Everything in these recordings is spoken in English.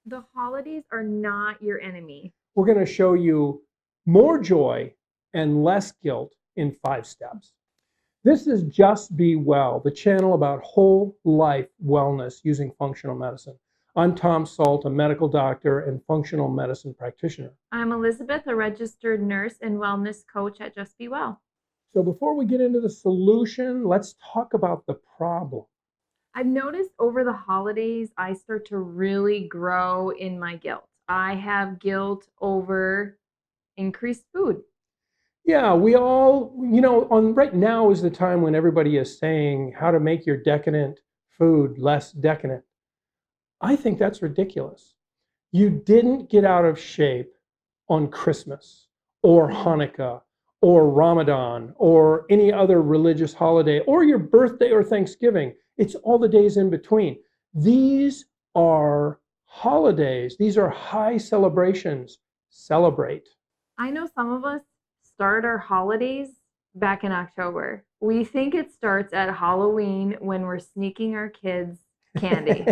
The holidays are not your enemy. We're going to show you more joy and less guilt in 5 steps. This is Just Be Well, the channel about whole life wellness using functional medicine. I'm Tom Sult, a medical doctor and functional medicine practitioner. I'm Elizabeth, a registered nurse and wellness coach at Just Be Well. So before we get into the solution, let's talk about the problem. I've noticed over the holidays, I start to really grow in my guilt. I have guilt over increased food. Yeah, we all, on right now is the time when everybody is saying how to make your decadent food less decadent. I think that's ridiculous. You didn't get out of shape on Christmas or Hanukkah or Ramadan or any other religious holiday or your birthday or Thanksgiving. It's all the days in between. These are holidays. These are high celebrations. Celebrate. I know some of us start our holidays back in October. We think it starts at Halloween when we're sneaking our kids candy.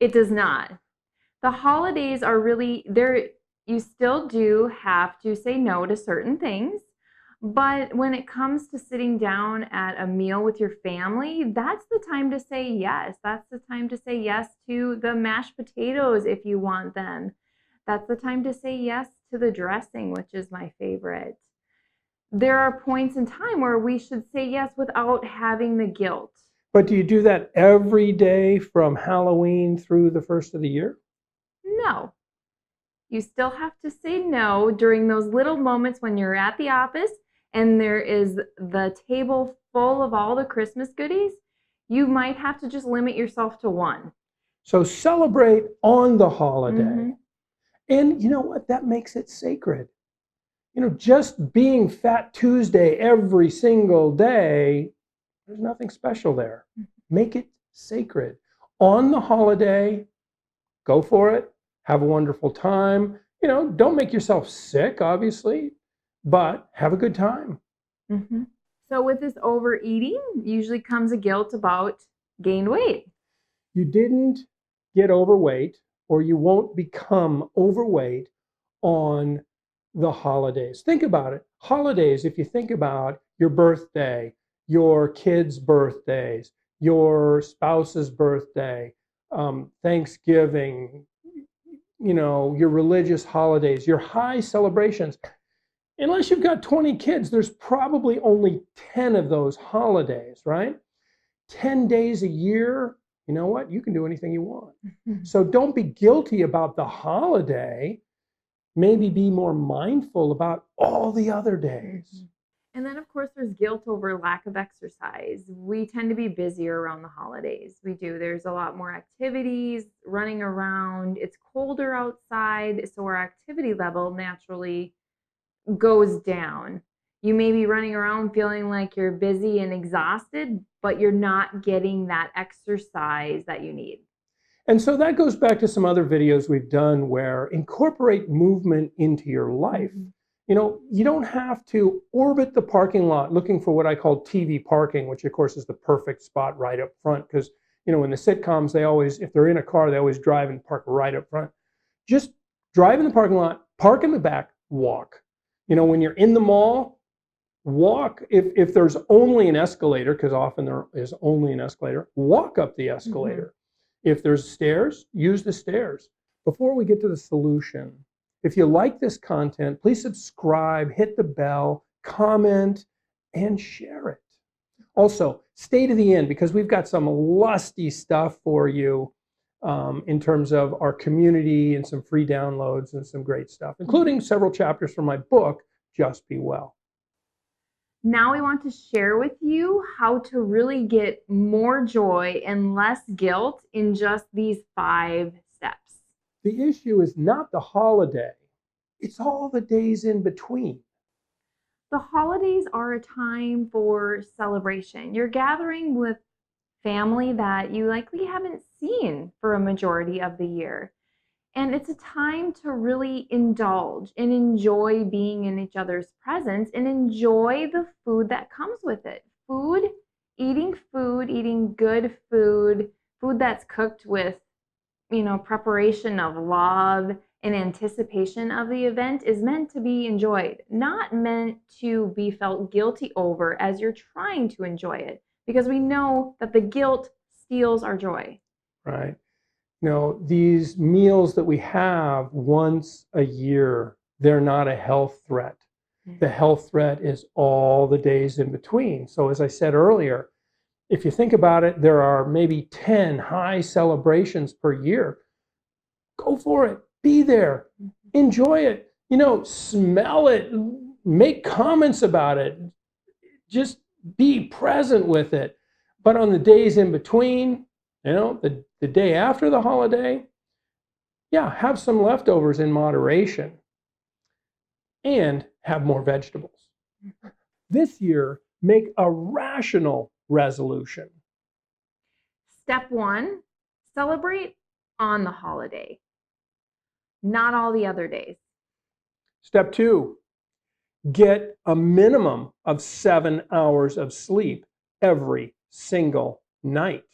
It does not. The holidays are really there. You still do have to say no to certain things, but when it comes to sitting down at a meal with your family, that's the time to say yes. That's the time to say yes to the mashed potatoes if you want them. That's the time to say yes to the dressing, which is my favorite. There are points in time where we should say yes without having the guilt. But do you do that every day from Halloween through the first of the year? No. You still have to say no during those little moments when you're at the office and there is the table full of all the Christmas goodies. You might have to just limit yourself to one. So celebrate on the holiday. Mm-hmm. And you know what? That makes it sacred. Just being Fat Tuesday every single day, there's nothing special there. Make it sacred. On the holiday, go for it. Have a wonderful time. Don't make yourself sick, obviously, but have a good time. Mm-hmm. So with this overeating, usually comes a guilt about gained weight. You didn't get overweight, or you won't become overweight on the holidays. Think about it. Holidays, if you think about your birthday, your kids' birthdays, your spouse's birthday, Thanksgiving, your religious holidays, your high celebrations. Unless you've got 20 kids, there's probably only 10 of those holidays, right? 10 days a year, you know what? You can do anything you want. So don't be guilty about the holiday. Maybe be more mindful about all the other days. And then, of course, there's guilt over lack of exercise. We tend to be busier around the holidays. We do. There's a lot more activities running around. It's colder outside, so our activity level naturally goes down. You may be running around feeling like you're busy and exhausted, but you're not getting that exercise that you need. And so that goes back to some other videos we've done where incorporate movement into your life. You don't have to orbit the parking lot looking for what I call TV parking, which of course is the perfect spot right up front. Because, in the sitcoms, they always, if they're in a car, they always drive and park right up front. Just drive in the parking lot, park in the back, walk. When you're in the mall, walk. If there's only an escalator, because often there is only an escalator, walk up the escalator. If there's stairs, use the stairs. Before we get to the solution, if you like this content, please subscribe, hit the bell, comment, and share it. Also, stay to the end because we've got some lusty stuff for you in terms of our community and some free downloads and some great stuff, including several chapters from my book, Just Be Well. Now we want to share with you how to really get more joy and less guilt in just these 5 steps. The issue is not the holiday. It's all the days in between. The holidays are a time for celebration. You're gathering with family that you likely haven't seen for a majority of the year. And it's a time to really indulge and enjoy being in each other's presence and enjoy the food that comes with it. Eating good food, food that's cooked with preparation of love and anticipation of the event is meant to be enjoyed, not meant to be felt guilty over as you're trying to enjoy it, because we know that the guilt steals our joy. Right. These meals that we have once a year, they're not a health threat. The health threat is all the days in between. So as I said earlier, if you think about it, there are maybe 10 high celebrations per year. Go for it. Be there. Enjoy it. Smell it. Make comments about it. Just be present with it. But on the days in between, the day after the holiday, have some leftovers in moderation and have more vegetables. This year, make a rational resolution. Step 1, celebrate on the holiday, not all the other days. Step 2, get a minimum of 7 hours of sleep every single night.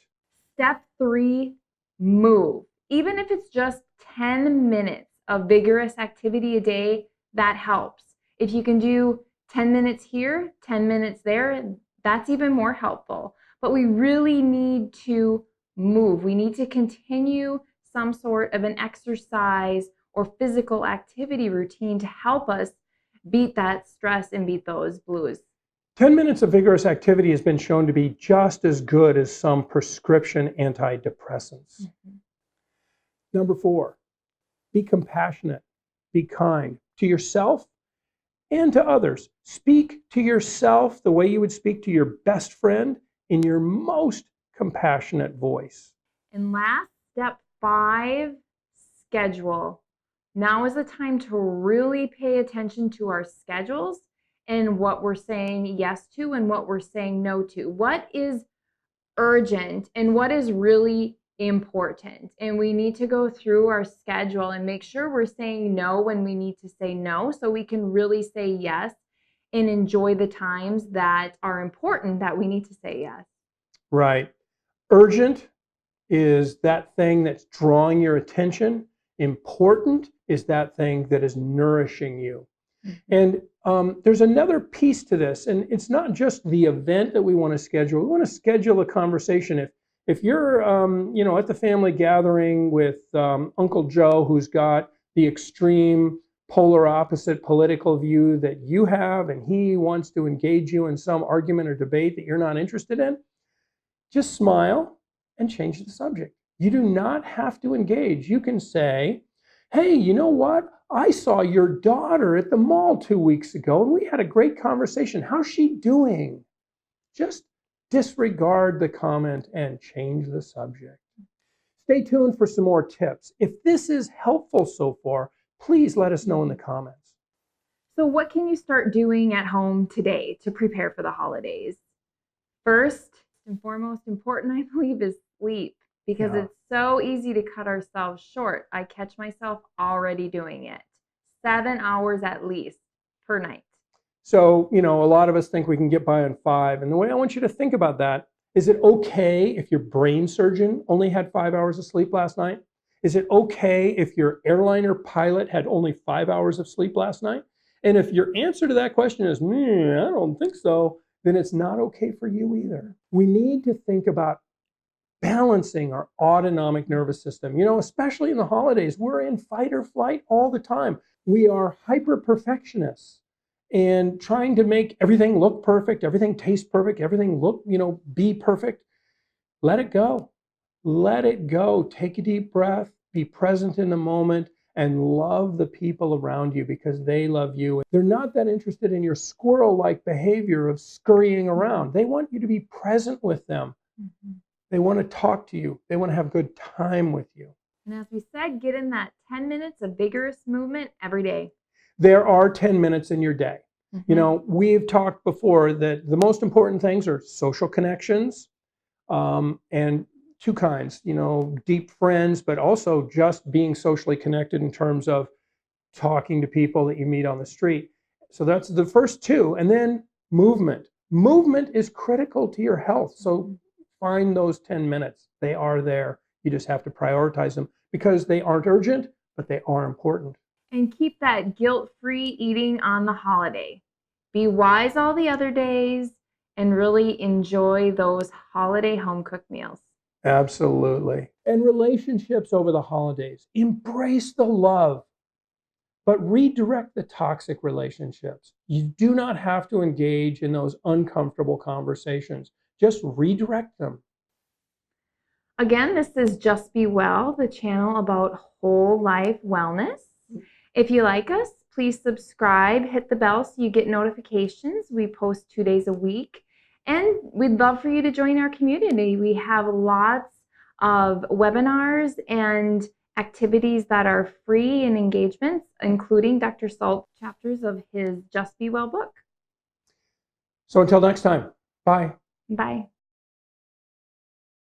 Step 3, move. Even if it's just 10 minutes of vigorous activity a day, that helps. If you can do 10 minutes here, 10 minutes there, that's even more helpful. But we really need to move. We need to continue some sort of an exercise or physical activity routine to help us beat that stress and beat those blues. 10 minutes of vigorous activity has been shown to be just as good as some prescription antidepressants. Number 4, be compassionate, be kind to yourself and to others. Speak to yourself the way you would speak to your best friend in your most compassionate voice. And last, step 5, schedule. Now is the time to really pay attention to our schedules and what we're saying yes to and what we're saying no to. What is urgent and what is really important? And we need to go through our schedule and make sure we're saying no when we need to say no, so we can really say yes and enjoy the times that are important that we need to say yes. Right. Urgent is that thing that's drawing your attention. Important is that thing that is nourishing you. And there's another piece to this, and it's not just the event that we want to schedule. We want to schedule a conversation. If you're at the family gathering with Uncle Joe, who's got the extreme polar opposite political view that you have, and he wants to engage you in some argument or debate that you're not interested in, just smile and change the subject. You do not have to engage. You can say, hey, you know what? I saw your daughter at the mall 2 weeks ago, and we had a great conversation. How's she doing? Just disregard the comment and change the subject. Stay tuned for some more tips. If this is helpful so far, please let us know in the comments. So what can you start doing at home today to prepare for the holidays? First and foremost important, I believe, is sleep, because it's so easy to cut ourselves short. I catch myself already doing it. 7 hours at least per night. So, a lot of us think we can get by on 5. And the way I want you to think about that, is it okay if your brain surgeon only had 5 hours of sleep last night? Is it okay if your airliner pilot had only 5 hours of sleep last night? And if your answer to that question is, I don't think so, then it's not okay for you either. We need to think about balancing our autonomic nervous system. Especially in the holidays, we're in fight or flight all the time. We are hyper perfectionists and trying to make everything look perfect, everything taste perfect, everything look, be perfect. Let it go. Let it go. Take a deep breath, be present in the moment, and love the people around you because they love you. They're not that interested in your squirrel-like behavior of scurrying around. They want you to be present with them. They want to talk to you. They want to have good time with you. And as we said, get in that 10 minutes of vigorous movement every day. There are 10 minutes in your day. We've talked before that the most important things are social connections, and two kinds, deep friends, but also just being socially connected in terms of talking to people that you meet on the street. So that's the first two. And then movement. Movement is critical to your health. So find those 10 minutes. They are there. You just have to prioritize them. because they aren't urgent, but they are important. And keep that guilt-free eating on the holiday. Be wise all the other days and really enjoy those holiday home-cooked meals. Absolutely. And relationships over the holidays. Embrace the love, but redirect the toxic relationships. You do not have to engage in those uncomfortable conversations. Just redirect them. Again, this is Just Be Well, the channel about whole life wellness. If you like us, please subscribe, hit the bell so you get notifications. We post 2 days a week. And we'd love for you to join our community. We have lots of webinars and activities that are free and engagements, including Dr. Sult chapters of his Just Be Well book. So until next time, bye. Bye.